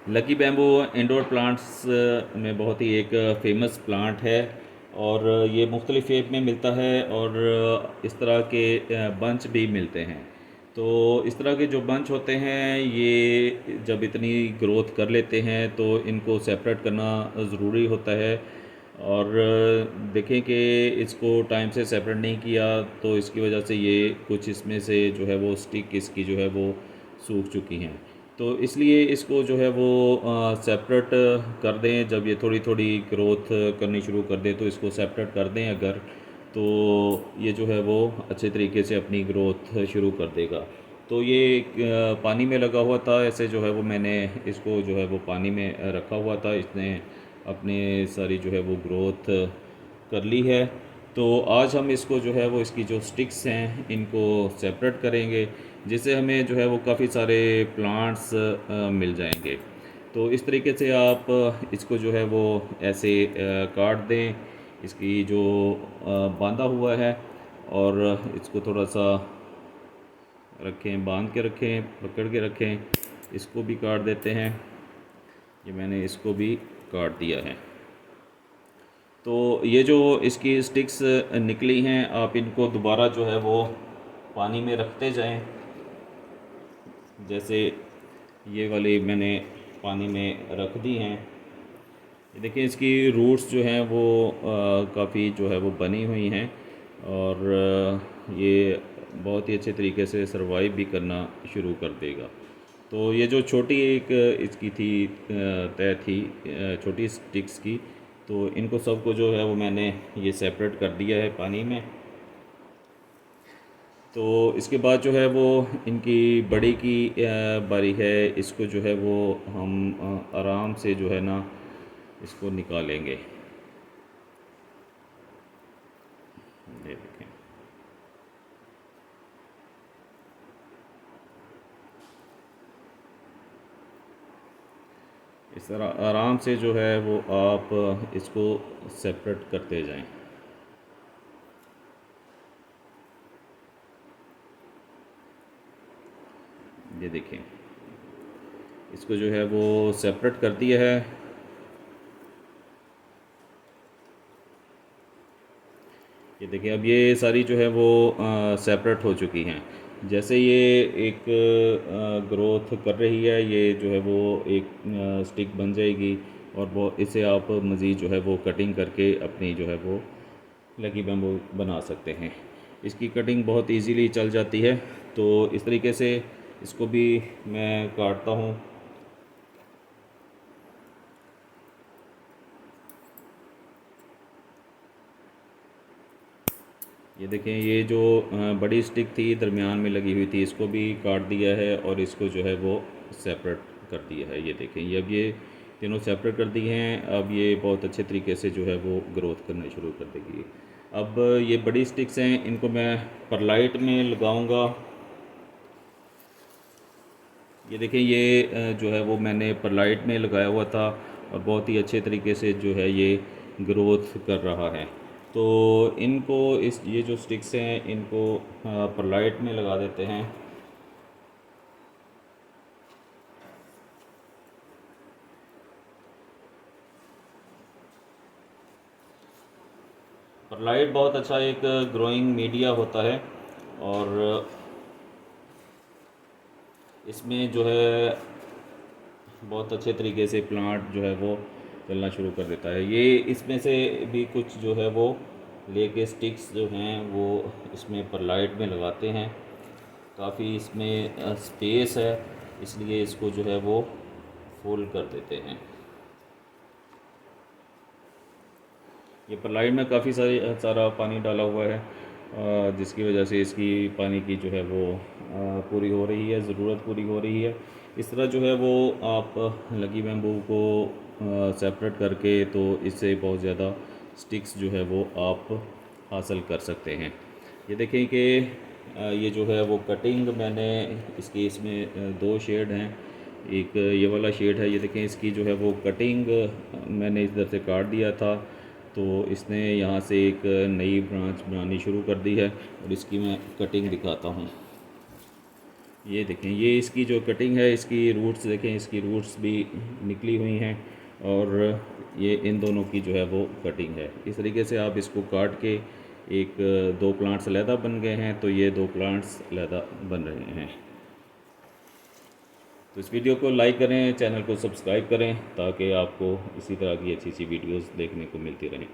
Lucky bamboo indoor plants में बहुत ही एक फेमस प्लांट है। और ये मुख्तलिफ़ शेप में मिलता है और इस तरह के बंच भी मिलते हैं। तो इस तरह के जो बंच होते हैं ये जब इतनी ग्रोथ कर लेते हैं तो इनको सेपरेट करना ज़रूरी होता है। और देखें कि इसको टाइम से सेपरेट नहीं किया तो इसकी वजह से ये कुछ इसमें से जो है वो स्टिक इसकी जो है वो सूख चुकी हैं। तो इसलिए इसको जो है वो सेपरेट कर दें। जब ये थोड़ी थोड़ी ग्रोथ करनी शुरू कर दें तो इसको सेपरेट कर दें अगर, तो ये जो है वो अच्छे तरीके से अपनी ग्रोथ शुरू कर देगा। तो ये पानी में लगा हुआ था, ऐसे जो है वो मैंने इसको जो है वो पानी में रखा हुआ था। इसने अपनी सारी जो है वो ग्रोथ कर ली है। तो आज हम इसको जो है वो इसकी जो स्टिक्स हैं इनको सेपरेट करेंगे, जिससे हमें जो है वो काफ़ी सारे प्लांट्स मिल जाएंगे। तो इस तरीके से आप इसको जो है वो ऐसे काट दें, इसकी जो बांधा हुआ है, और इसको थोड़ा सा रखें, बांध के रखें, पकड़ के रखें। इसको भी काट देते हैं। ये मैंने इसको भी काट दिया है। तो ये जो इसकी स्टिक्स निकली हैं, आप इनको दोबारा जो है वो पानी में रखते जाएं। जैसे ये वाली मैंने पानी में रख दी हैं। ये देखिए इसकी रूट्स जो हैं वो काफ़ी जो है वो बनी हुई हैं, और ये बहुत ही अच्छे तरीके से सरवाइव भी करना शुरू कर देगा। तो ये जो छोटी एक इसकी थी तय थी छोटी स्टिक्स की, तो इनको सबको जो है वो मैंने ये सेपरेट कर दिया है पानी में। तो इसके बाद जो है वो इनकी बड़ी की बारी है। इसको जो है वो हम आराम से जो है ना इसको निकालेंगे। ये देखें, इस तरह आराम से जो है वो आप इसको सेपरेट करते जाएं। ये देखें, इसको जो है वो सेपरेट कर दिया है। ये देखिए अब ये सारी जो है वो सेपरेट हो चुकी हैं। जैसे ये एक ग्रोथ कर रही है, ये जो है वो एक स्टिक बन जाएगी, और वो इसे आप मज़ीद जो है वो कटिंग करके अपनी जो है वो लकी बैम्बू बना सकते हैं। इसकी कटिंग बहुत इजीली चल जाती है। तो इस तरीके से इसको भी मैं काटता हूँ। ये देखें, ये जो बड़ी स्टिक थी दरमियान में लगी हुई थी, इसको भी काट दिया है और इसको जो है वो सेपरेट कर दिया है। ये देखें, ये अब ये तीनों सेपरेट कर दिए हैं। अब ये बहुत अच्छे तरीके से जो है वो ग्रोथ करना शुरू कर देगी। अब ये बड़ी स्टिक्स हैं, इनको मैं परलाइट में लगाऊंगा। ये देखें, ये जो है वो मैंने परलाइट में लगाया हुआ था, और बहुत ही अच्छे तरीके से जो है ये ग्रोथ कर रहा है। तो इनको ये जो स्टिक्स हैं इनको परलाइट में लगा देते हैं। परलाइट बहुत अच्छा एक ग्रोइंग मीडिया होता है, और इसमें जो है बहुत अच्छे तरीके से प्लांट जो है वो चलना शुरू कर देता है। ये इसमें से भी कुछ जो है वो लेके स्टिक्स जो हैं वो इसमें परलाइट में लगाते हैं। काफ़ी इसमें स्पेस है, इसलिए इसको जो है वो फुल कर देते हैं। ये परलाइट में काफ़ी सारा पानी डाला हुआ है, जिसकी वजह से इसकी पानी की जो है वो पूरी हो रही है, ज़रूरत पूरी हो रही है। इस तरह जो है वो आप लकी बैम्बू को सेपरेट करके तो इससे बहुत ज़्यादा स्टिक्स जो है वो आप हासिल कर सकते हैं। ये देखें कि ये जो है वो कटिंग मैंने इसकी इसमें दो शेड हैं। एक ये वाला शेड है, ये देखें इसकी जो है वो कटिंग मैंने इधर से काट दिया था, तो इसने यहाँ से एक नई ब्रांच बनानी शुरू कर दी है, और इसकी मैं कटिंग दिखाता हूँ। ये देखें, ये इसकी जो कटिंग है, इसकी रूट्स देखें, इसकी रूट्स भी निकली हुई हैं और ये इन दोनों की जो है वो कटिंग है। इस तरीके से आप इसको काट के एक दो प्लांट्स अलहदा बन गए हैं, तो ये दो प्लांट्स अलहदा बन रहे हैं। तो इस वीडियो को लाइक करें, चैनल को सब्सक्राइब करें ताकि आपको इसी तरह की अच्छी अच्छी वीडियोस देखने को मिलती रहें।